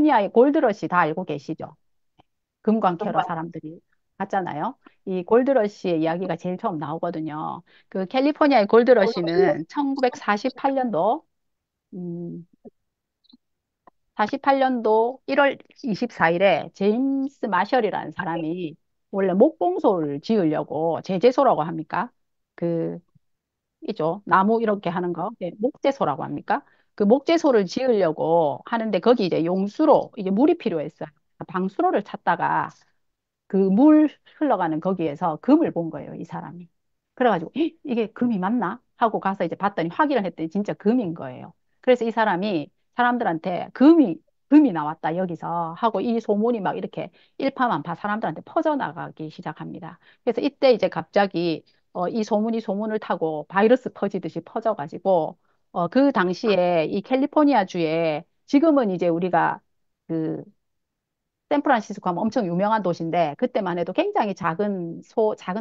캘리포니아의 골드러시 다 알고 계시죠? 금광 캐러 사람들이 갔잖아요. 이 골드러시의 이야기가 제일 처음 나오거든요. 그 캘리포니아의 골드러시는 1948년도, 48년도 1월 24일에 제임스 마셜이라는 사람이 원래 목공소를 지으려고 제재소라고 합니까? 그 이죠. 나무 이렇게 하는 거. 네, 목재소라고 합니까? 그 목재소를 지으려고 하는데 거기 이제 용수로 이제 물이 필요했어요. 방수로를 찾다가 그 물 흘러가는 거기에서 금을 본 거예요, 이 사람이. 그래가지고 "헉, 이게 금이 맞나?" 하고 가서 이제 봤더니 확인을 했더니 진짜 금인 거예요. 그래서 이 사람이 사람들한테 금이 나왔다 여기서 하고 이 소문이 막 이렇게 일파만파 사람들한테 퍼져나가기 시작합니다. 그래서 이때 이제 갑자기 이 소문이 소문을 타고 바이러스 퍼지듯이 퍼져가지고 그 당시에 이 캘리포니아 주에 지금은 이제 우리가 그 샌프란시스코 하면 엄청 유명한 도시인데 그때만 해도 굉장히 작은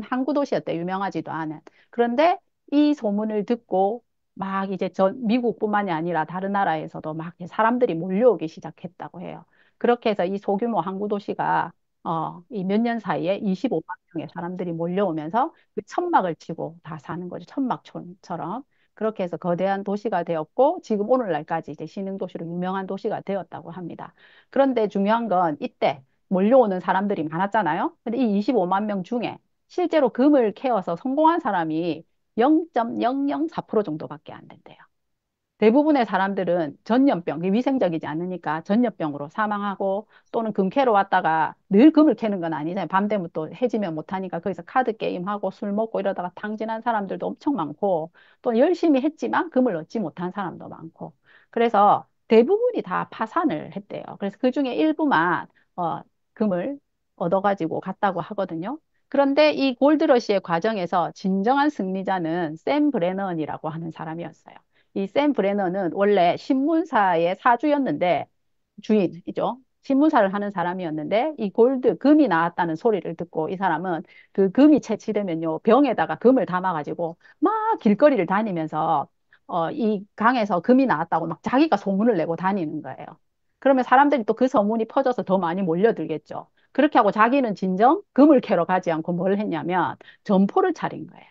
항구 도시였대. 유명하지도 않은. 그런데 이 소문을 듣고 막 이제 미국뿐만이 아니라 다른 나라에서도 막 사람들이 몰려오기 시작했다고 해요. 그렇게 해서 이 소규모 항구 도시가 이 몇 년 사이에 25만 명의 사람들이 몰려오면서 그 천막을 치고 다 사는 거죠. 천막촌처럼. 그렇게 해서 거대한 도시가 되었고 지금 오늘날까지 이제 신흥도시로 유명한 도시가 되었다고 합니다. 그런데 중요한 건 이때 몰려오는 사람들이 많았잖아요. 근데 이 25만 명 중에 실제로 금을 캐어서 성공한 사람이 0.004% 정도밖에 안 된대요. 대부분의 사람들은 전염병, 위생적이지 않으니까 전염병으로 사망하고 또는 금 캐러 왔다가 늘 금을 캐는 건 아니잖아요. 밤 되면 또 해지면 못하니까 거기서 카드 게임하고 술 먹고 이러다가 탕진한 사람들도 엄청 많고 또 열심히 했지만 금을 얻지 못한 사람도 많고 그래서 대부분이 다 파산을 했대요. 그래서 그중에 일부만 금을 얻어가지고 갔다고 하거든요. 그런데 이 골드러시의 과정에서 진정한 승리자는 샘 브레넌이라고 하는 사람이었어요. 이 샘 브레너는 원래 신문사의 사주였는데 주인이죠. 신문사를 하는 사람이었는데 이 금이 나왔다는 소리를 듣고 이 사람은 그 금이 채취되면요 병에다가 금을 담아가지고 막 길거리를 다니면서 이 강에서 금이 나왔다고 막 자기가 소문을 내고 다니는 거예요. 그러면 사람들이 또 그 소문이 퍼져서 더 많이 몰려들겠죠. 그렇게 하고 자기는 진정 금을 캐러 가지 않고 뭘 했냐면 점포를 차린 거예요.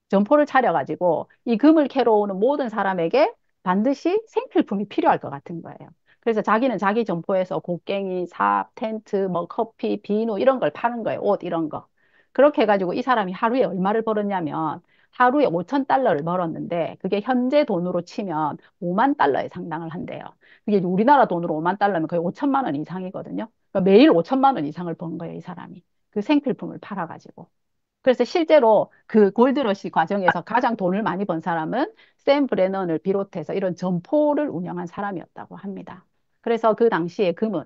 점포를 차려가지고 이 금을 캐러 오는 모든 사람에게 반드시 생필품이 필요할 것 같은 거예요. 그래서 자기는 자기 점포에서 곡괭이, 삽, 텐트, 뭐 커피, 비누 이런 걸 파는 거예요. 옷 이런 거. 그렇게 해가지고 이 사람이 하루에 얼마를 벌었냐면 하루에 5천 달러를 벌었는데 그게 현재 돈으로 치면 5만 달러에 상당을 한대요. 그게 우리나라 돈으로 5만 달러면 거의 5천만 원 이상이거든요. 그러니까 매일 5천만 원 이상을 번 거예요, 이 사람이. 그 생필품을 팔아가지고. 그래서 실제로 그 골드러시 과정에서 가장 돈을 많이 번 사람은 샘 브레넌을 비롯해서 이런 점포를 운영한 사람이었다고 합니다. 그래서 그 당시에 금은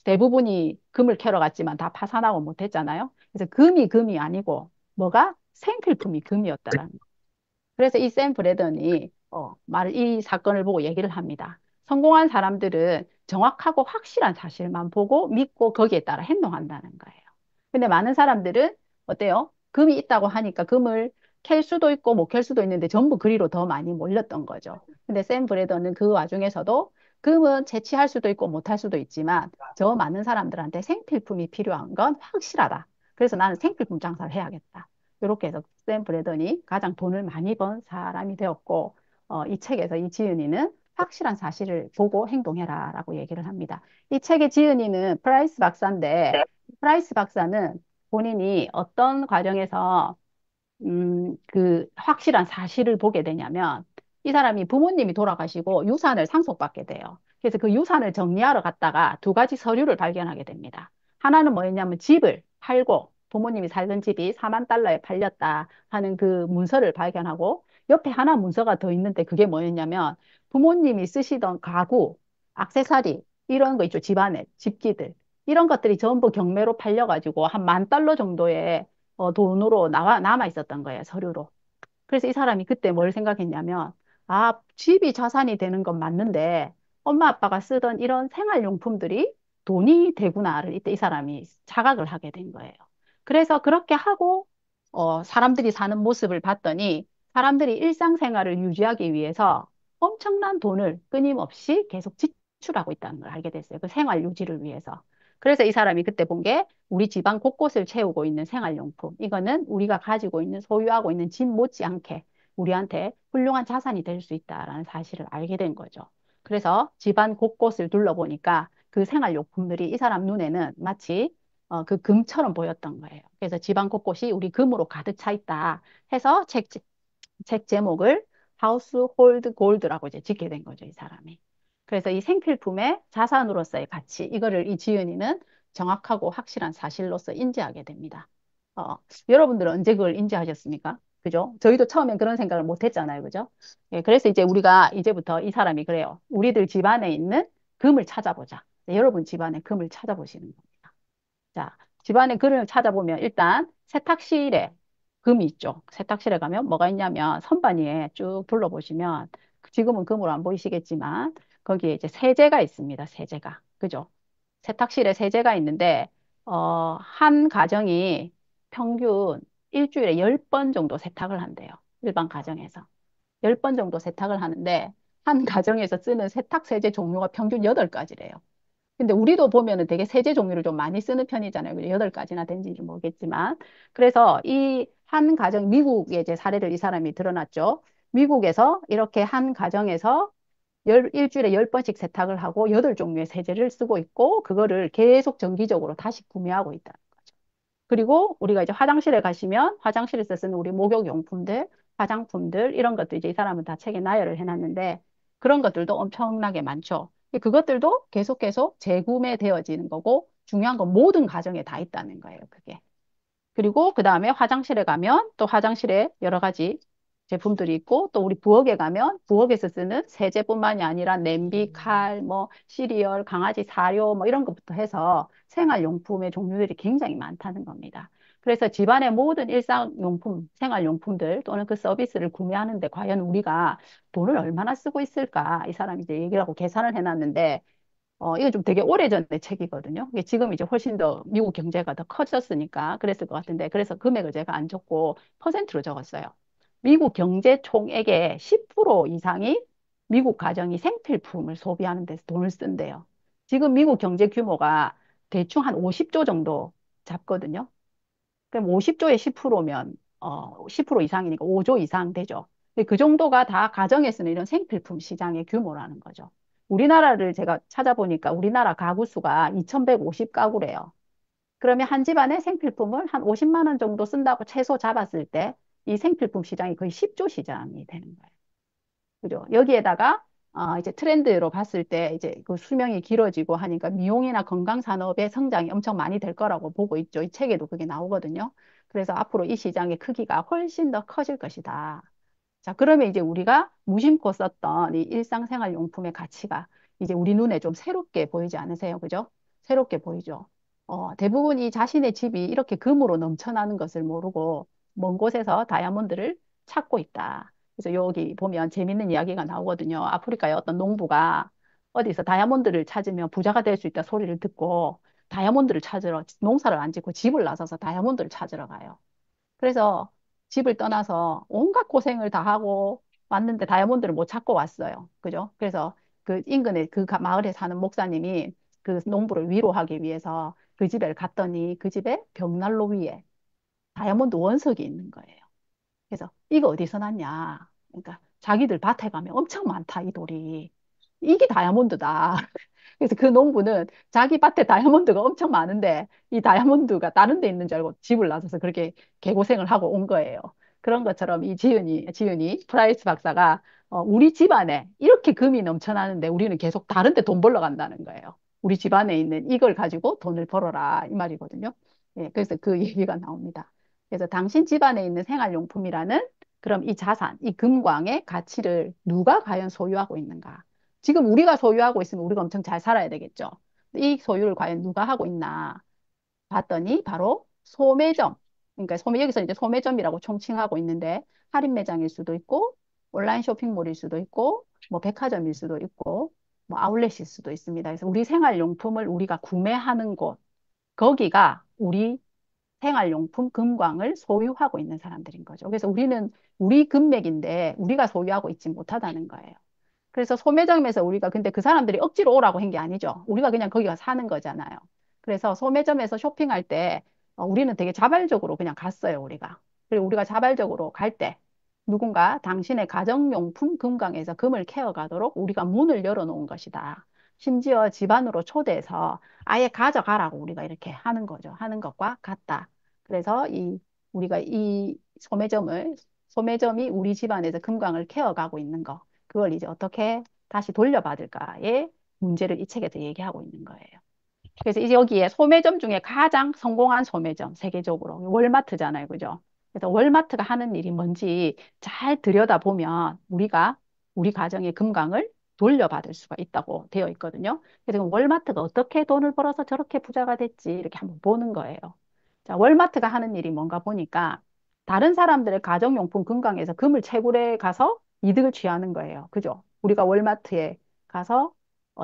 대부분이 금을 캐러 갔지만 다 파산하고 못했잖아요. 그래서 금이 아니고 뭐가 생필품이 금이었다라는 거. 그래서 이 샘 브레던이 이 사건을 보고 얘기를 합니다. 성공한 사람들은 정확하고 확실한 사실만 보고 믿고 거기에 따라 행동한다는 거예요. 근데 많은 사람들은 어때요? 금이 있다고 하니까 금을 캘 수도 있고 못 캘 수도 있는데 전부 그리로 더 많이 몰렸던 거죠. 근데 샘 브레더는 그 와중에서도 금은 채취할 수도 있고 못 할 수도 있지만 저 많은 사람들한테 생필품이 필요한 건 확실하다. 그래서 나는 생필품 장사를 해야겠다. 이렇게 해서 샘 브레던이 가장 돈을 많이 번 사람이 되었고 이 책에서 이 지은이는 확실한 사실을 보고 행동해라라고 얘기를 합니다. 이 책의 지은이는 프라이스 박사인데 프라이스 박사는 본인이 어떤 과정에서 그 확실한 사실을 보게 되냐면 이 사람이 부모님이 돌아가시고 유산을 상속받게 돼요. 그래서 그 유산을 정리하러 갔다가 두 가지 서류를 발견하게 됩니다. 하나는 뭐였냐면 집을 팔고 부모님이 살던 집이 4만 달러에 팔렸다 하는 그 문서를 발견하고 옆에 하나 문서가 더 있는데 그게 뭐였냐면 부모님이 쓰시던 가구, 액세서리 이런 거 있죠. 집안에 집기들 이런 것들이 전부 경매로 팔려가지고 한 1만 달러 정도의 돈으로 남아 있었던 거예요, 서류로. 그래서 이 사람이 그때 뭘 생각했냐면, 아, 집이 자산이 되는 건 맞는데, 엄마 아빠가 쓰던 이런 생활용품들이 돈이 되구나를 이때 이 사람이 자각을 하게 된 거예요. 그래서 그렇게 하고, 사람들이 사는 모습을 봤더니, 사람들이 일상생활을 유지하기 위해서 엄청난 돈을 끊임없이 계속 지출하고 있다는 걸 알게 됐어요. 그 생활 유지를 위해서. 그래서 이 사람이 그때 본 게 우리 집안 곳곳을 채우고 있는 생활용품. 이거는 우리가 가지고 있는, 소유하고 있는 집 못지않게 우리한테 훌륭한 자산이 될 수 있다라는 사실을 알게 된 거죠. 그래서 집안 곳곳을 둘러보니까 그 생활용품들이 이 사람 눈에는 마치 그 금처럼 보였던 거예요. 그래서 집안 곳곳이 우리 금으로 가득 차 있다 해서 책 제목을 하우스홀드 골드라고 이제 짓게 된 거죠, 이 사람이. 그래서 이 생필품의 자산으로서의 가치, 이거를 이 지은이는 정확하고 확실한 사실로서 인지하게 됩니다. 어, 여러분들은 언제 그걸 인지하셨습니까? 그죠? 저희도 처음엔 그런 생각을 못 했잖아요. 그죠? 예, 그래서 이제 우리가 이제부터 이 사람이 그래요. 우리들 집안에 있는 금을 찾아보자. 네, 여러분 집안에 금을 찾아보시는 겁니다. 자, 집안에 금을 찾아보면 일단 세탁실에 금이 있죠. 세탁실에 가면 뭐가 있냐면 선반 위에 쭉 둘러보시면 지금은 금으로 안 보이시겠지만 거기에 이제 세제가 있습니다. 세제가. 그죠? 세탁실에 세제가 있는데 한 가정이 평균 일주일에 10번 정도 세탁을 한대요. 일반 가정에서. 10번 정도 세탁을 하는데 한 가정에서 쓰는 세탁 세제 종류가 평균 8가지래요. 근데 우리도 보면은 되게 세제 종류를 좀 많이 쓰는 편이잖아요. 8가지나 된지 모르겠지만. 그래서 이 한 가정, 미국의 이제 사례를 이 사람이 드러났죠. 미국에서 이렇게 한 가정에서 일주일에 10번씩 세탁을 하고 8종류의 세제를 쓰고 있고, 그거를 계속 정기적으로 다시 구매하고 있다. 그리고 우리가 이제 화장실에 가시면 화장실에서 쓰는 우리 목욕용품들, 화장품들 이런 것도 이제 이 사람은 다 책에 나열을 해놨는데 그런 것들도 엄청나게 많죠. 그것들도 계속 재구매되어지는 거고 중요한 건 모든 가정에 다 있다는 거예요. 그게. 그리고 그 다음에 화장실에 가면 또 화장실에 여러 가지 제품들이 있고 또 우리 부엌에 가면 부엌에서 쓰는 세제뿐만이 아니라 냄비, 칼, 뭐 시리얼, 강아지 사료 뭐 이런 것부터 해서 생활용품의 종류들이 굉장히 많다는 겁니다. 그래서 집안의 모든 일상용품, 생활용품들 또는 그 서비스를 구매하는데 과연 우리가 돈을 얼마나 쓰고 있을까? 이 사람이 이제 얘기를 하고 계산을 해놨는데 이거 좀 되게 오래전의 책이거든요. 이게 지금 이제 훨씬 더 미국 경제가 더 커졌으니까 그랬을 것 같은데, 그래서 금액을 제가 안 적고 퍼센트로 적었어요. 미국 경제 총액의 10% 이상이 미국 가정이 생필품을 소비하는 데서 돈을 쓴대요. 지금 미국 경제 규모가 대충 한 50조 정도 잡거든요. 그럼 50조에 10%면 10% 이상이니까 5조 이상 되죠. 근데 그 정도가 다 가정에 쓰는 이런 생필품 시장의 규모라는 거죠. 우리나라를 제가 찾아보니까 우리나라 가구 수가 2,150가구래요. 그러면 한 집안에 생필품을 한 50만 원 정도 쓴다고 최소 잡았을 때 이 생필품 시장이 거의 10조 시장이 되는 거예요. 그죠? 여기에다가 이제 트렌드로 봤을 때 이제 그 수명이 길어지고 하니까 미용이나 건강 산업의 성장이 엄청 많이 될 거라고 보고 있죠. 이 책에도 그게 나오거든요. 그래서 앞으로 이 시장의 크기가 훨씬 더 커질 것이다. 자, 그러면 이제 우리가 무심코 썼던 이 일상생활용품의 가치가 이제 우리 눈에 좀 새롭게 보이지 않으세요? 그죠? 새롭게 보이죠? 대부분 이 자신의 집이 이렇게 금으로 넘쳐나는 것을 모르고 먼 곳에서 다이아몬드를 찾고 있다. 그래서 여기 보면 재밌는 이야기가 나오거든요. 아프리카의 어떤 농부가 어디서 다이아몬드를 찾으면 부자가 될 수 있다 소리를 듣고 다이아몬드를 찾으러 농사를 안 짓고 집을 나서서 다이아몬드를 찾으러 가요. 그래서 집을 떠나서 온갖 고생을 다 하고 왔는데 다이아몬드를 못 찾고 왔어요. 그죠? 그래서 그 인근의 그 마을에 사는 목사님이 그 농부를 위로하기 위해서 그 집에 갔더니 그 집에 벽난로 위에 다이아몬드 원석이 있는 거예요. 그래서 이거 어디서 났냐? 그러니까 자기들 밭에 가면 엄청 많다, 이 돌이. 이게 다이아몬드다. 그래서 그 농부는 자기 밭에 다이아몬드가 엄청 많은데 이 다이아몬드가 다른 데 있는 줄 알고 집을 나서서 그렇게 개고생을 하고 온 거예요. 그런 것처럼 이 지은이 프라이스 박사가 우리 집안에 이렇게 금이 넘쳐나는데 우리는 계속 다른 데 돈 벌러 간다는 거예요. 우리 집안에 있는 이걸 가지고 돈을 벌어라 이 말이거든요. 예, 그래서 그 얘기가 나옵니다. 그래서 당신 집안에 있는 생활용품이라는 그럼 이 자산, 이 금광의 가치를 누가 과연 소유하고 있는가? 지금 우리가 소유하고 있으면 우리가 엄청 잘 살아야 되겠죠. 이 소유를 과연 누가 하고 있나 봤더니 바로 소매점. 그러니까 여기서 이제 소매점이라고 총칭하고 있는데 할인 매장일 수도 있고 온라인 쇼핑몰일 수도 있고 뭐 백화점일 수도 있고 뭐 아울렛일 수도 있습니다. 그래서 우리 생활용품을 우리가 구매하는 곳, 거기가 우리 생활용품 금광을 소유하고 있는 사람들인 거죠. 그래서 우리는 우리 금맥인데 우리가 소유하고 있지 못하다는 거예요. 그래서 소매점에서 우리가 근데 그 사람들이 억지로 오라고 한 게 아니죠. 우리가 그냥 거기 가 사는 거잖아요. 그래서 소매점에서 쇼핑할 때 우리는 되게 자발적으로 그냥 갔어요, 우리가. 그리고 우리가 자발적으로 갈 때 누군가 당신의 가정용품 금강에서 금을 캐어가도록 우리가 문을 열어놓은 것이다. 심지어 집안으로 초대해서 아예 가져가라고 우리가 이렇게 하는 거죠. 하는 것과 같다. 그래서 우리가 이 소매점이 우리 집안에서 금강을 캐어가고 있는 거. 그걸 이제 어떻게 다시 돌려받을까의 문제를 이 책에서 얘기하고 있는 거예요. 그래서 이제 여기에 소매점 중에 가장 성공한 소매점, 세계적으로 월마트잖아요, 그죠? 그래서 월마트가 하는 일이 뭔지 잘 들여다보면 우리가 우리 가정의 금강을 돌려받을 수가 있다고 되어 있거든요. 그래서 월마트가 어떻게 돈을 벌어서 저렇게 부자가 됐지 이렇게 한번 보는 거예요. 자, 월마트가 하는 일이 뭔가 보니까 다른 사람들의 가정용품 금강에서 금을 채굴해 가서 이득을 취하는 거예요. 그죠? 우리가 월마트에 가서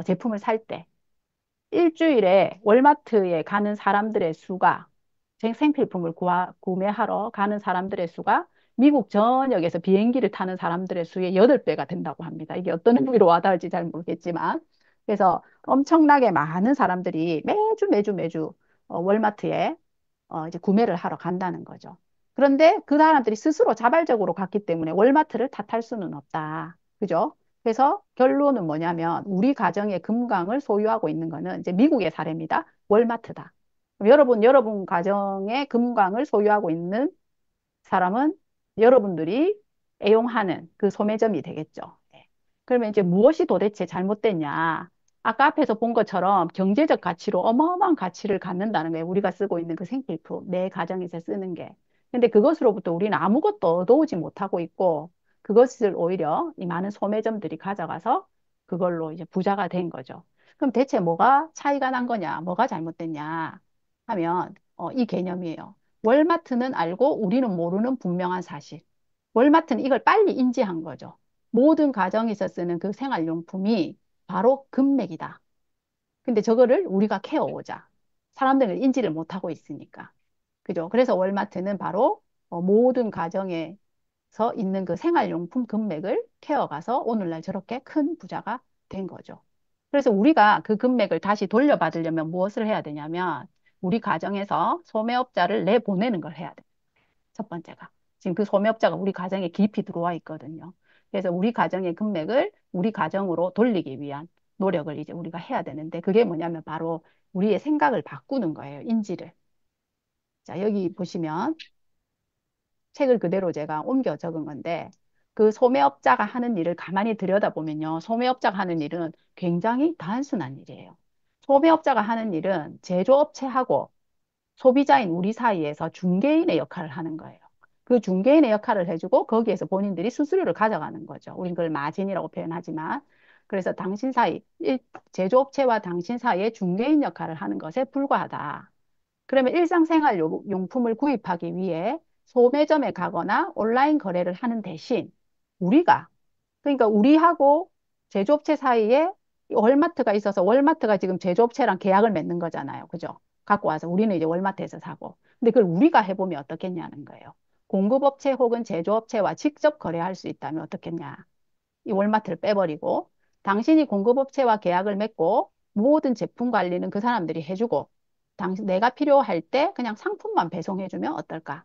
제품을 살 때 일주일에 월마트에 가는 사람들의 수가 생필품을 구매하러 가는 사람들의 수가 미국 전역에서 비행기를 타는 사람들의 수의 8배가 된다고 합니다. 이게 어떤 의미로 와닿을지 잘 모르겠지만 그래서 엄청나게 많은 사람들이 매주 월마트에 이제 구매를 하러 간다는 거죠. 그런데 그 사람들이 스스로 자발적으로 갔기 때문에 월마트를 탓할 수는 없다. 그죠? 그래서 결론은 뭐냐면 우리 가정의 금강을 소유하고 있는 거는 이제 미국의 사례입니다. 월마트다. 여러분 가정의 금강을 소유하고 있는 사람은 여러분들이 애용하는 그 소매점이 되겠죠. 네. 그러면 이제 무엇이 도대체 잘못됐냐? 아까 앞에서 본 것처럼 경제적 가치로 어마어마한 가치를 갖는다는 거예요. 우리가 쓰고 있는 그 생필품, 내 가정에서 쓰는 게. 근데 그것으로부터 우리는 아무것도 얻어오지 못하고 있고, 그것을 오히려 이 많은 소매점들이 가져가서 그걸로 이제 부자가 된 거죠. 그럼 대체 뭐가 차이가 난 거냐? 뭐가 잘못됐냐? 하면, 이 개념이에요. 월마트는 알고 우리는 모르는 분명한 사실. 월마트는 이걸 빨리 인지한 거죠. 모든 가정에서 쓰는 그 생활용품이 바로 금맥이다. 근데 저거를 우리가 캐어오자. 사람들은 인지를 못하고 있으니까. 그죠? 그래서 월마트는 바로 모든 가정에서 있는 그 생활용품 금맥을 캐어가서 오늘날 저렇게 큰 부자가 된 거죠. 그래서 우리가 그 금맥을 다시 돌려받으려면 무엇을 해야 되냐면 우리 가정에서 소매업자를 내보내는 걸 해야 돼. 첫 번째가. 지금 그 소매업자가 우리 가정에 깊이 들어와 있거든요. 그래서 우리 가정의 금맥을 우리 가정으로 돌리기 위한 노력을 이제 우리가 해야 되는데 그게 뭐냐면 바로 우리의 생각을 바꾸는 거예요. 인지를. 자, 여기 보시면 책을 그대로 제가 옮겨 적은 건데 그 소매업자가 하는 일을 가만히 들여다보면요. 소매업자가 하는 일은 굉장히 단순한 일이에요. 소매업자가 하는 일은 제조업체하고 소비자인 우리 사이에서 중개인의 역할을 하는 거예요. 그 중개인의 역할을 해주고 거기에서 본인들이 수수료를 가져가는 거죠. 우린 그걸 마진이라고 표현하지만. 그래서 당신 사이, 제조업체와 당신 사이의 중개인 역할을 하는 것에 불과하다. 그러면 일상생활 용품을 구입하기 위해 소매점에 가거나 온라인 거래를 하는 대신 우리가 그러니까 우리하고 제조업체 사이에 월마트가 있어서 월마트가 지금 제조업체랑 계약을 맺는 거잖아요. 그죠? 갖고 와서 우리는 이제 월마트에서 사고. 근데 그걸 우리가 해보면 어떻겠냐는 거예요. 공급업체 혹은 제조업체와 직접 거래할 수 있다면 어떻겠냐. 이 월마트를 빼버리고 당신이 공급업체와 계약을 맺고 모든 제품 관리는 그 사람들이 해주고 내가 필요할 때 그냥 상품만 배송해주면 어떨까?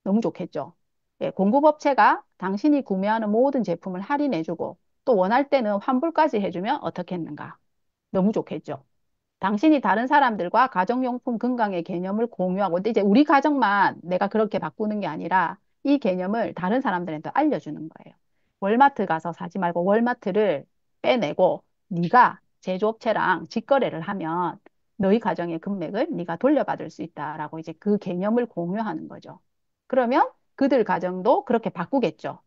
너무 좋겠죠. 예, 공급업체가 당신이 구매하는 모든 제품을 할인해주고 또 원할 때는 환불까지 해주면 어떻겠는가? 너무 좋겠죠. 당신이 다른 사람들과 가정용품 건강의 개념을 공유하고, 근데 이제 우리 가정만 내가 그렇게 바꾸는 게 아니라 이 개념을 다른 사람들한테 알려주는 거예요. 월마트 가서 사지 말고 월마트를 빼내고 네가 제조업체랑 직거래를 하면 너희 가정의 금맥을 네가 돌려받을 수 있다라고 이제 그 개념을 공유하는 거죠. 그러면 그들 가정도 그렇게 바꾸겠죠.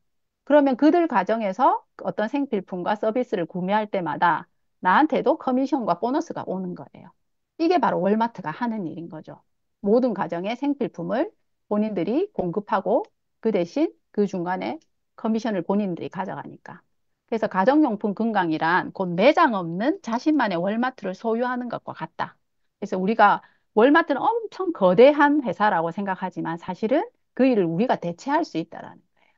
그러면 그들 가정에서 어떤 생필품과 서비스를 구매할 때마다 나한테도 커미션과 보너스가 오는 거예요. 이게 바로 월마트가 하는 일인 거죠. 모든 가정의 생필품을 본인들이 공급하고 그 대신 그 중간에 커미션을 본인들이 가져가니까. 그래서 가정용품 건강이란 곧 매장 없는 자신만의 월마트를 소유하는 것과 같다. 그래서 우리가 월마트는 엄청 거대한 회사라고 생각하지만 사실은 그 일을 우리가 대체할 수 있다라는 거예요.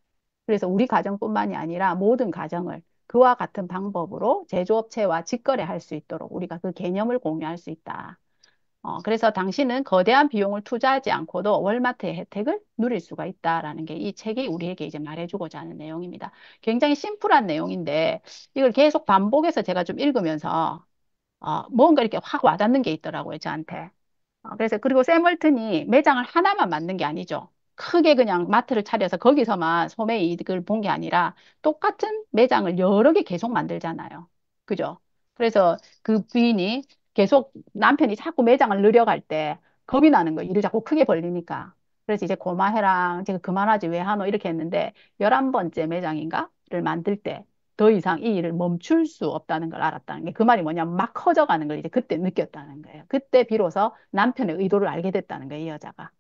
그래서 우리 가정뿐만이 아니라 모든 가정을 그와 같은 방법으로 제조업체와 직거래할 수 있도록 우리가 그 개념을 공유할 수 있다. 그래서 당신은 거대한 비용을 투자하지 않고도 월마트의 혜택을 누릴 수가 있다라는 게 이 책이 우리에게 이제 말해주고자 하는 내용입니다. 굉장히 심플한 내용인데 이걸 계속 반복해서 제가 좀 읽으면서 뭔가 이렇게 확 와닿는 게 있더라고요, 저한테. 그래서 그리고 샘월튼이 매장을 하나만 만든 게 아니죠. 크게 그냥 마트를 차려서 거기서만 소매 이익을 본 게 아니라 똑같은 매장을 여러 개 계속 만들잖아요. 그죠? 그래서 그 부인이 계속 남편이 자꾸 매장을 늘려갈 때 겁이 나는 거예요. 일을 자꾸 크게 벌리니까. 그래서 이제 고마해랑 제가 그만하지 왜 하노 이렇게 했는데 11번째 매장인가를 만들 때 더 이상 이 일을 멈출 수 없다는 걸 알았다는 게 그 말이 뭐냐면 막 커져가는 걸 이제 그때 느꼈다는 거예요. 그때 비로소 남편의 의도를 알게 됐다는 거예요, 이 여자가.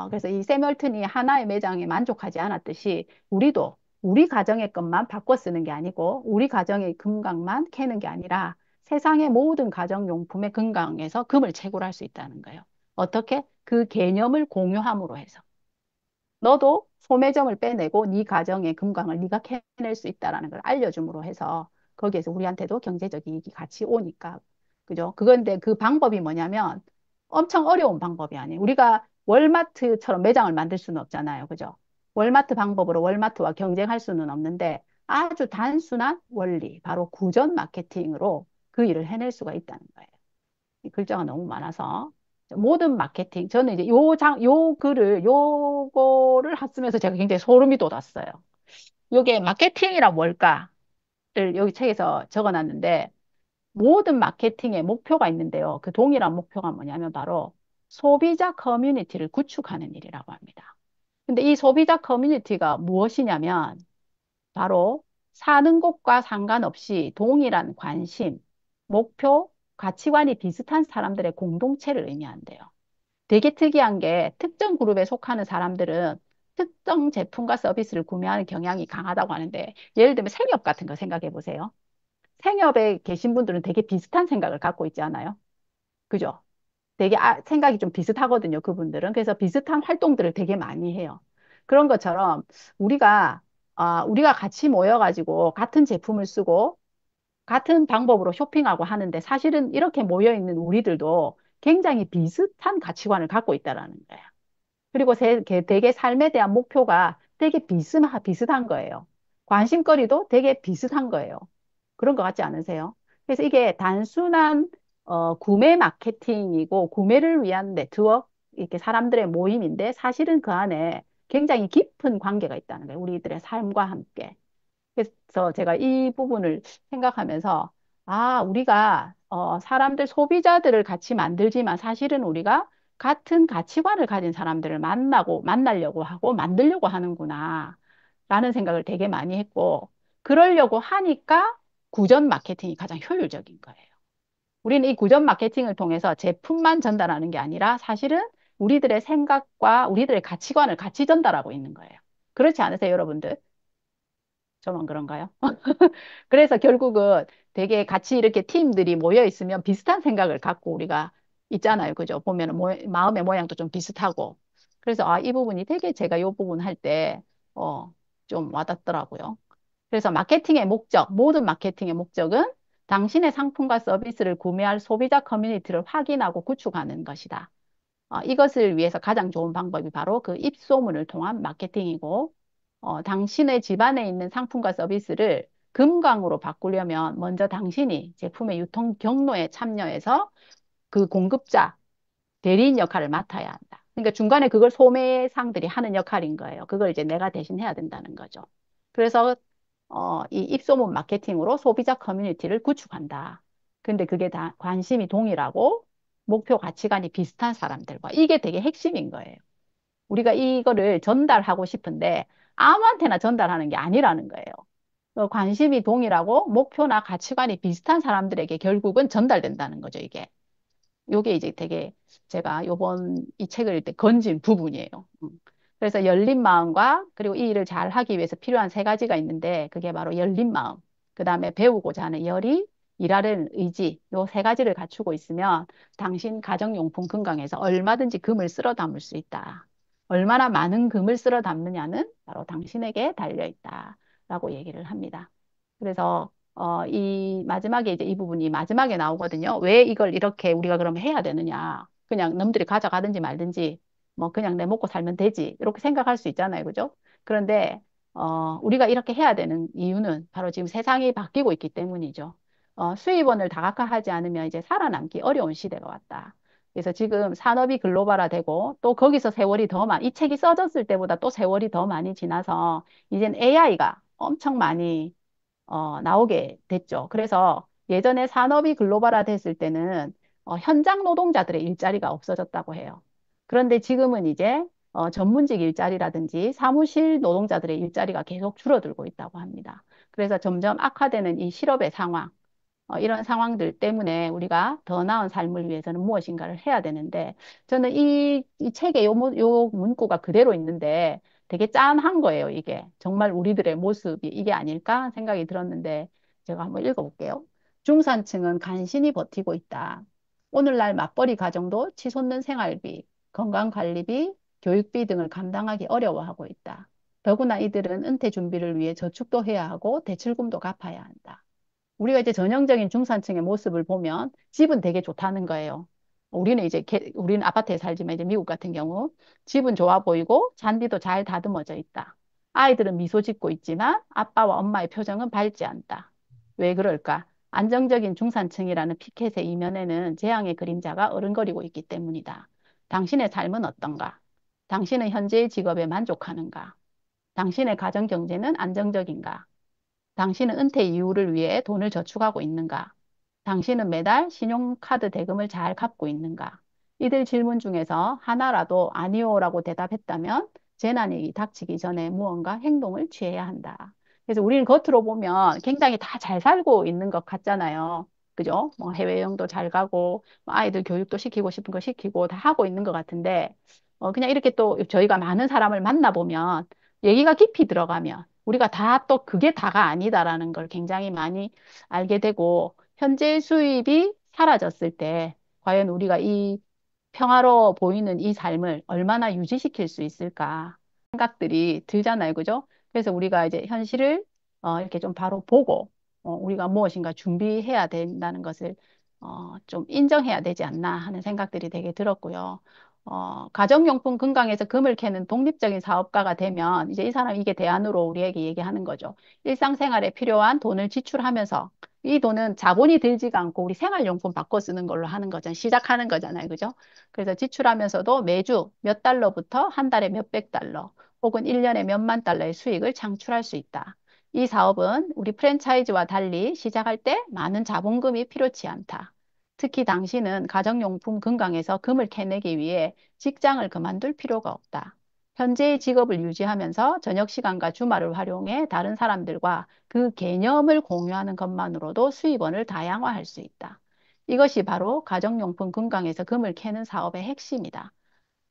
그래서 이 세멀튼이 하나의 매장에 만족하지 않았듯이 우리도 우리 가정의 것만 바꿔 쓰는 게 아니고 우리 가정의 금강만 캐는 게 아니라 세상의 모든 가정용품의 금강에서 금을 채굴할 수 있다는 거예요. 어떻게? 그 개념을 공유함으로 해서. 너도 소매점을 빼내고 네 가정의 금강을 네가 캐낼 수 있다라는 걸 알려줌으로 해서 거기에서 우리한테도 경제적 이익이 같이 오니까 그죠? 그건데 그 방법이 뭐냐면 엄청 어려운 방법이 아니에요. 우리가 월마트처럼 매장을 만들 수는 없잖아요. 그죠? 월마트 방법으로 월마트와 경쟁할 수는 없는데 아주 단순한 원리, 바로 구전 마케팅으로 그 일을 해낼 수가 있다는 거예요. 이 글자가 너무 많아서 모든 마케팅 저는 이제 요 글을 요거를 쓰면서 제가 굉장히 소름이 돋았어요. 요게 마케팅이란 뭘까를 여기 책에서 적어놨는데 모든 마케팅의 목표가 있는데요. 그 동일한 목표가 뭐냐면 바로 소비자 커뮤니티를 구축하는 일이라고 합니다. 근데 이 소비자 커뮤니티가 무엇이냐면 바로 사는 곳과 상관없이 동일한 관심, 목표, 가치관이 비슷한 사람들의 공동체를 의미한대요. 되게 특이한 게 특정 그룹에 속하는 사람들은 특정 제품과 서비스를 구매하는 경향이 강하다고 하는데 예를 들면 생협 같은 거 생각해 보세요. 생협에 계신 분들은 되게 비슷한 생각을 갖고 있지 않아요? 그죠? 되게 생각이 좀 비슷하거든요, 그분들은. 그래서 비슷한 활동들을 되게 많이 해요. 그런 것처럼 우리가, 우리가 같이 모여가지고 같은 제품을 쓰고 같은 방법으로 쇼핑하고 하는데 사실은 이렇게 모여있는 우리들도 굉장히 비슷한 가치관을 갖고 있다라는 거예요. 그리고 되게 삶에 대한 목표가 되게 비슷한 거예요. 관심거리도 되게 비슷한 거예요. 그런 것 같지 않으세요? 그래서 이게 단순한 구매 마케팅이고 구매를 위한 네트워크, 이렇게 사람들의 모임인데 사실은 그 안에 굉장히 깊은 관계가 있다는 거예요. 우리들의 삶과 함께. 그래서 제가 이 부분을 생각하면서 우리가 사람들 소비자들을 같이 만들지만 사실은 우리가 같은 가치관을 가진 사람들을 만나려고 하고 만들려고 하는구나 라는 생각을 되게 많이 했고 그러려고 하니까 구전 마케팅이 가장 효율적인 거예요. 우리는 이 구전 마케팅을 통해서 제품만 전달하는 게 아니라 사실은 우리들의 생각과 우리들의 가치관을 같이 전달하고 있는 거예요. 그렇지 않으세요, 여러분들? 저만 그런가요? 그래서 결국은 되게 같이 이렇게 팀들이 모여 있으면 비슷한 생각을 갖고 우리가 있잖아요. 그죠? 보면은 마음의 모양도 좀 비슷하고. 그래서 이 부분이 되게 제가 이 부분 할 때, 좀 와닿더라고요. 그래서 마케팅의 목적, 모든 마케팅의 목적은 당신의 상품과 서비스를 구매할 소비자 커뮤니티를 확인하고 구축하는 것이다. 이것을 위해서 가장 좋은 방법이 바로 그 입소문을 통한 마케팅이고, 당신의 집안에 있는 상품과 서비스를 금강으로 바꾸려면 먼저 당신이 제품의 유통 경로에 참여해서 그 공급자, 대리인 역할을 맡아야 한다. 그러니까 중간에 그걸 소매상들이 하는 역할인 거예요. 그걸 이제 내가 대신 해야 된다는 거죠. 그래서 이 입소문 마케팅으로 소비자 커뮤니티를 구축한다. 근데 그게 다 관심이 동일하고 목표 가치관이 비슷한 사람들과 이게 되게 핵심인 거예요. 우리가 이거를 전달하고 싶은데 아무한테나 전달하는 게 아니라는 거예요. 관심이 동일하고 목표나 가치관이 비슷한 사람들에게 결국은 전달된다는 거죠, 이게. 요게 이제 되게 제가 요번 이 책을 읽을 때 건진 부분이에요. 그래서 열린 마음과 그리고 이 일을 잘 하기 위해서 필요한 세 가지가 있는데 그게 바로 열린 마음, 그 다음에 배우고자 하는 열의, 일하려는 의지, 요 세 가지를 갖추고 있으면 당신 가정용품 금강에서 얼마든지 금을 쓸어 담을 수 있다. 얼마나 많은 금을 쓸어 담느냐는 바로 당신에게 달려 있다라고 얘기를 합니다. 그래서 이 마지막에 이제 이 부분이 마지막에 나오거든요. 왜 이걸 이렇게 우리가 그러면 해야 되느냐? 그냥 남들이 가져가든지 말든지 뭐 그냥 내 먹고 살면 되지. 이렇게 생각할 수 있잖아요. 그죠? 그런데 우리가 이렇게 해야 되는 이유는 바로 지금 세상이 바뀌고 있기 때문이죠. 수입원을 다각화하지 않으면 이제 살아남기 어려운 시대가 왔다. 그래서 지금 산업이 글로벌화되고 또 거기서 세월이 더 많이, 이 책이 써졌을 때보다 또 세월이 더 많이 지나서 이젠 AI가 엄청 많이 나오게 됐죠. 그래서 예전에 산업이 글로벌화 됐을 때는 현장 노동자들의 일자리가 없어졌다고 해요. 그런데 지금은 이제 전문직 일자리라든지 사무실 노동자들의 일자리가 계속 줄어들고 있다고 합니다. 그래서 점점 악화되는 이 실업의 상황, 이런 상황들 때문에 우리가 더 나은 삶을 위해서는 무엇인가를 해야 되는데 저는 이 책에 요 문구가 그대로 있는데 되게 짠한 거예요, 이게. 정말 우리들의 모습이 이게 아닐까 생각이 들었는데 제가 한번 읽어볼게요. 중산층은 간신히 버티고 있다. 오늘날 맞벌이 가정도 치솟는 생활비, 건강관리비, 교육비 등을 감당하기 어려워하고 있다. 더구나 이들은 은퇴 준비를 위해 저축도 해야 하고 대출금도 갚아야 한다. 우리가 이제 전형적인 중산층의 모습을 보면 집은 되게 좋다는 거예요. 우리는 이제 우리는 아파트에 살지만 이제 미국 같은 경우 집은 좋아 보이고 잔디도 잘 다듬어져 있다. 아이들은 미소 짓고 있지만 아빠와 엄마의 표정은 밝지 않다. 왜 그럴까? 안정적인 중산층이라는 피켓의 이면에는 재앙의 그림자가 어른거리고 있기 때문이다. 당신의 삶은 어떤가? 당신은 현재의 직업에 만족하는가? 당신의 가정 경제는 안정적인가? 당신은 은퇴 이후를 위해 돈을 저축하고 있는가? 당신은 매달 신용카드 대금을 잘 갚고 있는가? 이들 질문 중에서 하나라도 아니오라고 대답했다면 재난이 닥치기 전에 무언가 행동을 취해야 한다. 그래서 우리는 겉으로 보면 굉장히 다 잘 살고 있는 것 같잖아요. 그죠? 뭐 해외여행도 잘 가고, 뭐 아이들 교육도 시키고 싶은 거 시키고 다 하고 있는 것 같은데, 그냥 이렇게 또 저희가 많은 사람을 만나보면 얘기가 깊이 들어가면 우리가 다 또 그게 다가 아니다라는 걸 굉장히 많이 알게 되고 현재 수입이 사라졌을 때 과연 우리가 이 평화로워 보이는 이 삶을 얼마나 유지시킬 수 있을까 생각들이 들잖아요. 그죠? 그래서 우리가 이제 현실을 이렇게 좀 바로 보고 우리가 무엇인가 준비해야 된다는 것을 좀 인정해야 되지 않나 하는 생각들이 되게 들었고요. 가정용품 금강에서 금을 캐는 독립적인 사업가가 되면 이제 이 사람 이게 대안으로 우리에게 얘기하는 거죠. 일상생활에 필요한 돈을 지출하면서 이 돈은 자본이 들지가 않고 우리 생활용품 바꿔 쓰는 걸로 하는 거잖아요. 시작하는 거잖아요. 그죠? 그래서 지출하면서도 매주 몇 달러부터 한 달에 몇백 달러 혹은 1년에 몇만 달러의 수익을 창출할 수 있다. 이 사업은 우리 프랜차이즈와 달리 시작할 때 많은 자본금이 필요치 않다. 특히 당신은 가정용품 금강에서 금을 캐내기 위해 직장을 그만둘 필요가 없다. 현재의 직업을 유지하면서 저녁 시간과 주말을 활용해 다른 사람들과 그 개념을 공유하는 것만으로도 수입원을 다양화할 수 있다. 이것이 바로 가정용품 금강에서 금을 캐는 사업의 핵심이다.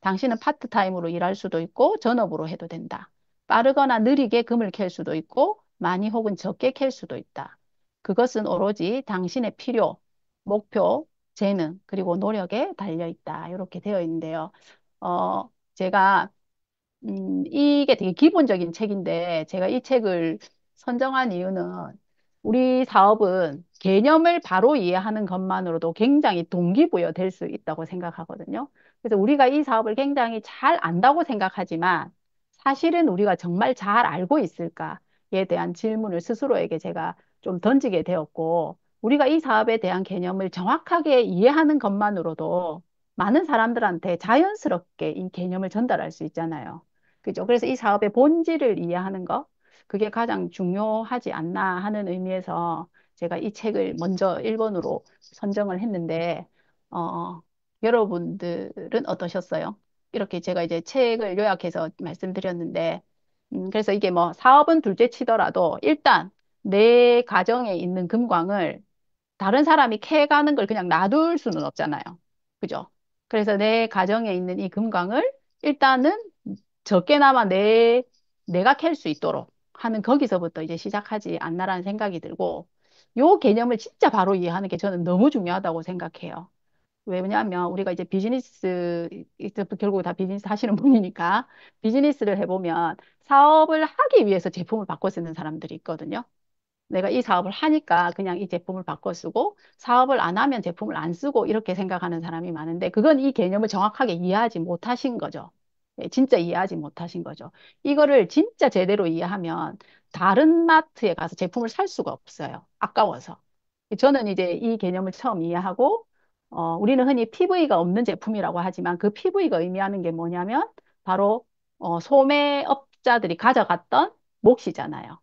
당신은 파트타임으로 일할 수도 있고 전업으로 해도 된다. 빠르거나 느리게 금을 캘 수도 있고 많이 혹은 적게 캘 수도 있다. 그것은 오로지 당신의 필요, 목표, 재능, 그리고 노력에 달려 있다. 이렇게 되어 있는데요. 제가 이게 되게 기본적인 책인데 제가 이 책을 선정한 이유는 우리 사업은 개념을 바로 이해하는 것만으로도 굉장히 동기부여 될 수 있다고 생각하거든요. 그래서 우리가 이 사업을 굉장히 잘 안다고 생각하지만 사실은 우리가 정말 잘 알고 있을까에 대한 질문을 스스로에게 제가 좀 던지게 되었고 우리가 이 사업에 대한 개념을 정확하게 이해하는 것만으로도 많은 사람들한테 자연스럽게 이 개념을 전달할 수 있잖아요. 그죠? 그래서 이 사업의 본질을 이해하는 거, 그게 가장 중요하지 않나 하는 의미에서 제가 이 책을 먼저 1번으로 선정을 했는데, 어, 여러분들은 어떠셨어요? 이렇게 제가 이제 책을 요약해서 말씀드렸는데, 그래서 이게 뭐 사업은 둘째 치더라도 일단 내 가정에 있는 금광을 다른 사람이 캐가는 걸 그냥 놔둘 수는 없잖아요. 그죠? 그래서 내 가정에 있는 이 금광을 일단은 적게나마 내가 캘 수 있도록 하는 거기서부터 이제 시작하지 않나라는 생각이 들고, 요 개념을 진짜 바로 이해하는 게 저는 너무 중요하다고 생각해요. 왜냐하면 우리가 이제 이제 결국 다 비즈니스 하시는 분이니까 비즈니스를 해보면 사업을 하기 위해서 제품을 바꿔 쓰는 사람들이 있거든요. 내가 이 사업을 하니까 그냥 이 제품을 바꿔 쓰고 사업을 안 하면 제품을 안 쓰고 이렇게 생각하는 사람이 많은데 그건 이 개념을 정확하게 이해하지 못하신 거죠. 예, 진짜 이해하지 못하신 거죠. 이거를 진짜 제대로 이해하면 다른 마트에 가서 제품을 살 수가 없어요. 아까워서. 저는 이제 이 개념을 처음 이해하고 우리는 흔히 PV가 없는 제품이라고 하지만 그 PV가 의미하는 게 뭐냐면 바로 소매업자들이 가져갔던 몫이잖아요.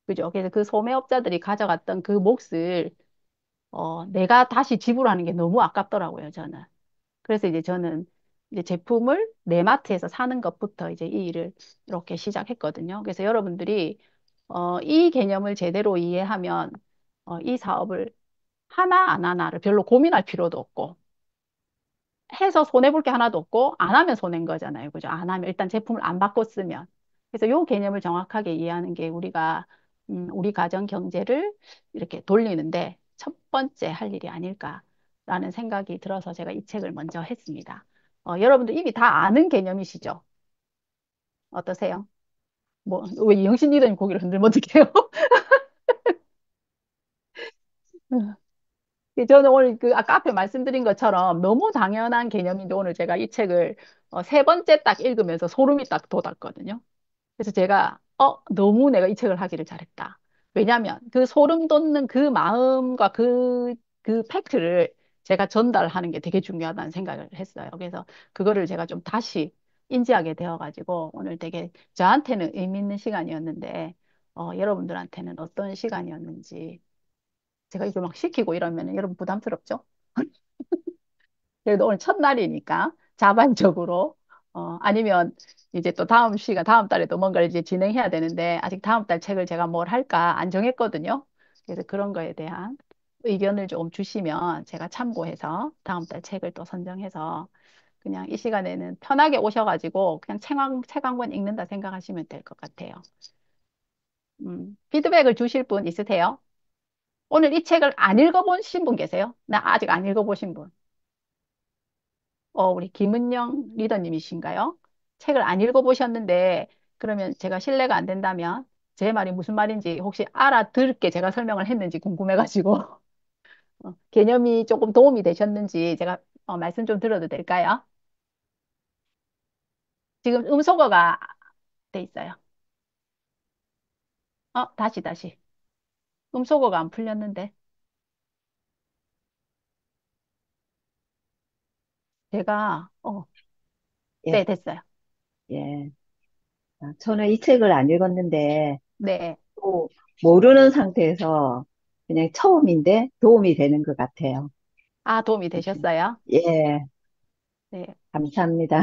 그죠? 그래서 그 소매업자들이 가져갔던 그 몫을 내가 다시 지불하는 게 너무 아깝더라고요, 저는. 그래서 이제 저는 이제 제품을 내 마트에서 사는 것부터 이제 이 일을 이렇게 시작했거든요. 그래서 여러분들이 이 개념을 제대로 이해하면 이 사업을 하나 안 하나를 별로 고민할 필요도 없고 해서 손해볼 게 하나도 없고 안 하면 손해인 거잖아요. 그죠? 안 하면 일단 제품을 안 바꿔 쓰면. 그래서 요 개념을 정확하게 이해하는 게 우리가 우리 가정 경제를 이렇게 돌리는데 첫 번째 할 일이 아닐까라는 생각이 들어서 제가 이 책을 먼저 했습니다. 여러분들 이미 다 아는 개념이시죠? 어떠세요? 뭐, 왜 영신 리더님 고개를 흔들면 어떡해요? 저는 오늘 그 아까 앞에 말씀드린 것처럼 너무 당연한 개념인데 오늘 제가 이 책을 세 번째 딱 읽으면서 소름이 딱 돋았거든요. 그래서 제가 너무 내가 이 책을 하기를 잘했다. 왜냐하면 그 소름 돋는 그 마음과 그 팩트를 제가 전달하는 게 되게 중요하다는 생각을 했어요. 그래서 그거를 제가 좀 다시 인지하게 되어가지고 오늘 되게 저한테는 의미 있는 시간이었는데 여러분들한테는 어떤 시간이었는지 제가 이걸 막 시키고 이러면 여러분 부담스럽죠? 그래도 오늘 첫날이니까 자발적으로 아니면 이제 또 다음 시간 다음 달에도 뭔가를 이제 진행해야 되는데 아직 다음 달 책을 제가 뭘 할까 안 정했거든요. 그래서 그런 거에 대한 의견을 조금 주시면 제가 참고해서 다음 달 책을 또 선정해서 그냥 이 시간에는 편하게 오셔가지고 그냥 책 한 권 읽는다 생각하시면 될 것 같아요. 피드백을 주실 분 있으세요? 오늘 이 책을 안 읽어보신 분 계세요? 나 아직 안 읽어보신 분. 우리 김은영 리더님이신가요? 책을 안 읽어보셨는데, 그러면 제가 신뢰가 안 된다면, 제 말이 무슨 말인지 혹시 알아들게 제가 설명을 했는지 궁금해가지고, 개념이 조금 도움이 되셨는지 제가 말씀 좀 드려도 될까요? 지금 음소거가 돼 있어요. 다시. 음소거가 안 풀렸는데, 제가, 예, 네, 됐어요. 예. 저는 이 책을 안 읽었는데, 네. 또 모르는 상태에서 그냥 처음인데 도움이 되는 것 같아요. 아, 도움이 되셨어요? 예, 네. 감사합니다.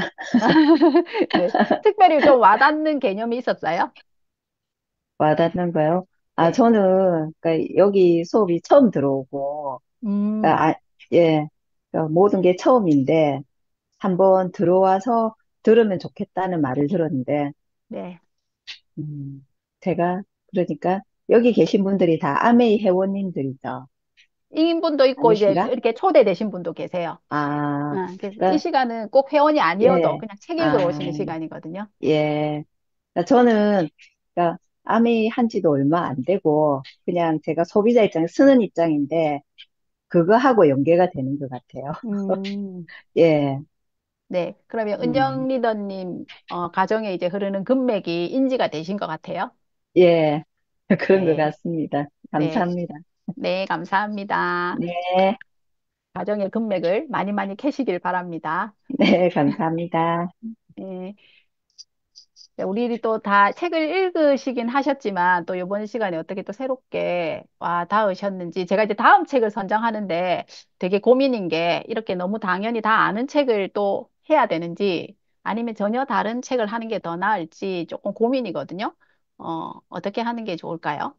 네. 특별히 좀 와닿는 개념이 있었어요? 와닿는 거요? 네. 저는, 그러니까 여기 수업이 처음 들어오고, 음, 그러니까 예, 그러니까 모든 게 처음인데, 한번 들어와서 들으면 좋겠다는 말을 들었는데, 네. 음, 제가, 그러니까, 여기 계신 분들이 다 아메이 회원님들이죠. 인분도 있고 이제 아니신가? 이렇게 초대되신 분도 계세요. 아, 그래서 이 그러니까, 시간은 꼭 회원이 아니어도 예, 그냥 책 읽으러 오시는 아, 시간이거든요. 예. 그러니까 저는, 그러니까, 아메이 한 지도 얼마 안 되고, 그냥 제가 소비자 입장에 쓰는 입장인데, 그거 하고 연계가 되는 것 같아요. 음, 예, 네. 그러면 은영 음, 리더님 가정에 이제 흐르는 금맥이 인지가 되신 것 같아요. 예. 그런 것 네, 같습니다. 네, 감사합니다. 네, 감사합니다. 네, 가정의 금맥을 많이 많이 캐시길 바랍니다. 네, 감사합니다. 네. 네, 우리 또 다 책을 읽으시긴 하셨지만 또 이번 시간에 어떻게 또 새롭게 와 닿으셨는지 제가 이제 다음 책을 선정하는데 되게 고민인 게 이렇게 너무 당연히 다 아는 책을 또 해야 되는지 아니면 전혀 다른 책을 하는 게 더 나을지 조금 고민이거든요. 어떻게 하는 게 좋을까요?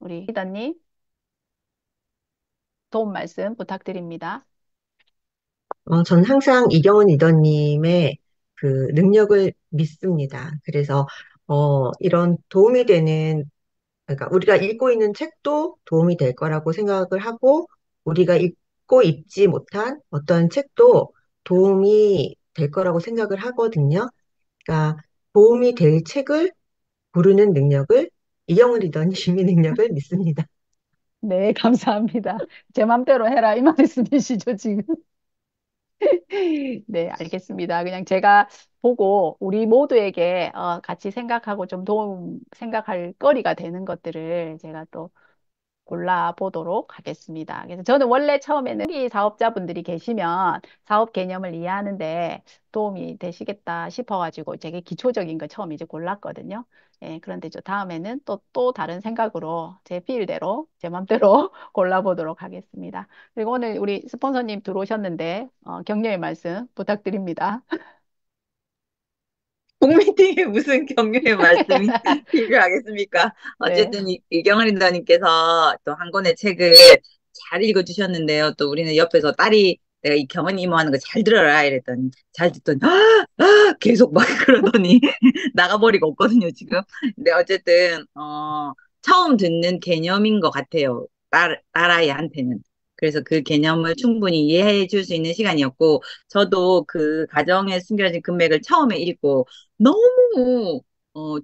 우리 리더님 도움 말씀 부탁드립니다. 전 항상 이경은 리더님의 그 능력을 믿습니다. 그래서, 이런 도움이 되는, 그러니까 우리가 읽고 있는 책도 도움이 될 거라고 생각을 하고, 우리가 읽고 읽지 못한 어떤 책도 도움이 될 거라고 생각을 하거든요. 그러니까 도움이 될 책을 고르는 능력을 이경은 리더님의 능력을 믿습니다. 네, 감사합니다. 제 맘대로 해라. 이 말씀이시죠, 지금? 네, 알겠습니다. 그냥 제가 보고 우리 모두에게 같이 생각하고 좀 생각할 거리가 되는 것들을 제가 또 골라보도록 하겠습니다. 그래서 저는 원래 처음에는 이 사업자분들이 계시면 사업 개념을 이해하는데 도움이 되시겠다 싶어가지고 되게 기초적인 거 처음 이제 골랐거든요. 예, 그런데 저 다음에는 또 다른 생각으로 제 필대로 제 맘대로 골라보도록 하겠습니다. 그리고 오늘 우리 스폰서님 들어오셨는데 격려의 말씀 부탁드립니다. 국민팀에 무슨 격려의 말씀이 필요하겠습니까? 네, 어쨌든 이경은 리더님께서 또 한 권의 책을 잘 읽어주셨는데요. 또 우리는 옆에서 딸이 내가 이 경은 이모 하는 거 잘 들어라 이랬더니 잘 듣더니 계속 막 그러더니 나가버리고 없거든요 지금. 근데 어쨌든 처음 듣는 개념인 것 같아요. 딸아이한테는. 그래서 그 개념을 충분히 이해해 줄 수 있는 시간이었고 저도 그 가정에 숨겨진 금맥을 처음에 읽고 너무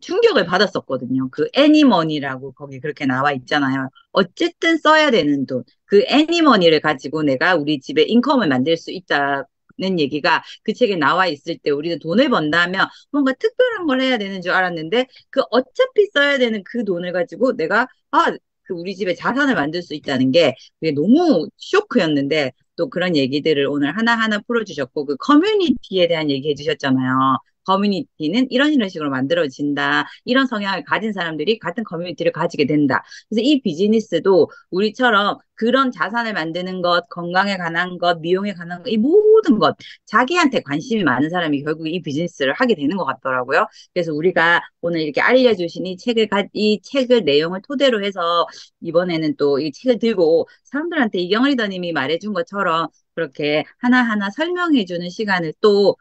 충격을 받았었거든요. 그 애니머니라고 거기 그렇게 나와 있잖아요. 어쨌든 써야 되는 돈. 그 애니머니를 가지고 내가 우리 집에 인컴을 만들 수 있다는 얘기가 그 책에 나와 있을 때 우리는 돈을 번다면 뭔가 특별한 걸 해야 되는 줄 알았는데 그 어차피 써야 되는 그 돈을 가지고 내가 그 우리 집에 자산을 만들 수 있다는 게 그게 너무 쇼크였는데 또 그런 얘기들을 오늘 하나하나 풀어주셨고 그 커뮤니티에 대한 얘기 해주셨잖아요. 커뮤니티는 이런 식으로 만들어진다. 이런 성향을 가진 사람들이 같은 커뮤니티를 가지게 된다. 그래서 이 비즈니스도 우리처럼 그런 자산을 만드는 것, 건강에 관한 것, 미용에 관한 것, 이 모든 것, 자기한테 관심이 많은 사람이 결국 이 비즈니스를 하게 되는 것 같더라고요. 그래서 우리가 오늘 이렇게 알려주신 이 책을 내용을 토대로 해서 이번에는 또 이 책을 들고 사람들한테 이경은 리더님이 말해준 것처럼 그렇게 하나하나 설명해주는 시간을 또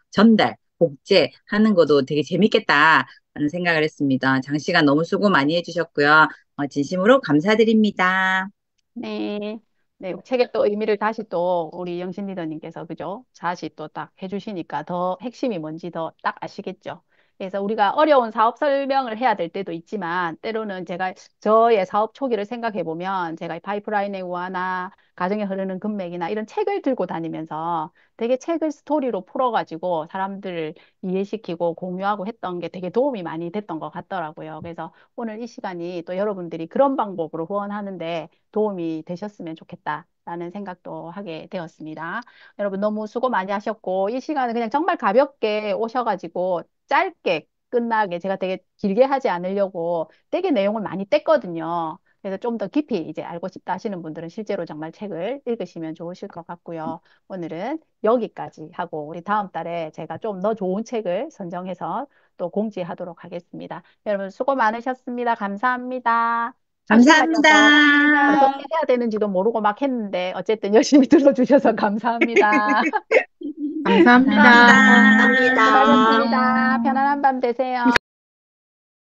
복제하는 것도 되게 재밌겠다라는 생각을 했습니다. 장시간 너무 수고 많이 해주셨고요. 진심으로 감사드립니다. 네. 네, 책의 또 의미를 다시 또 우리 영신 리더님께서 그죠? 다시 또 딱 해주시니까 더 핵심이 뭔지 더 딱 아시겠죠? 그래서 우리가 어려운 사업 설명을 해야 될 때도 있지만 때로는 제가 저의 사업 초기를 생각해 보면 제가 이 파이프라인의 우화나 가정에 흐르는 금맥이나 이런 책을 들고 다니면서 되게 책을 스토리로 풀어가지고 사람들을 이해시키고 공유하고 했던 게 되게 도움이 많이 됐던 것 같더라고요. 그래서 오늘 이 시간이 또 여러분들이 그런 방법으로 후원하는데 도움이 되셨으면 좋겠다라는 생각도 하게 되었습니다. 여러분 너무 수고 많이 하셨고 이 시간은 그냥 정말 가볍게 오셔가지고 짧게 끝나게 제가 되게 길게 하지 않으려고 되게 내용을 많이 뗐거든요. 그래서 좀 더 깊이 이제 알고 싶다 하시는 분들은 실제로 정말 책을 읽으시면 좋으실 것 같고요. 오늘은 여기까지 하고 우리 다음 달에 제가 좀 더 좋은 책을 선정해서 또 공지하도록 하겠습니다. 여러분 수고 많으셨습니다. 감사합니다. 첫 시간이어서 어떻게 감사합니다. 해야 되는지도 모르고 막 했는데 어쨌든 열심히 들어주셔서 감사합니다. 감사합니다. 감사합니다. 감사합니다. 수고하셨습니다. 편안한 밤 되세요.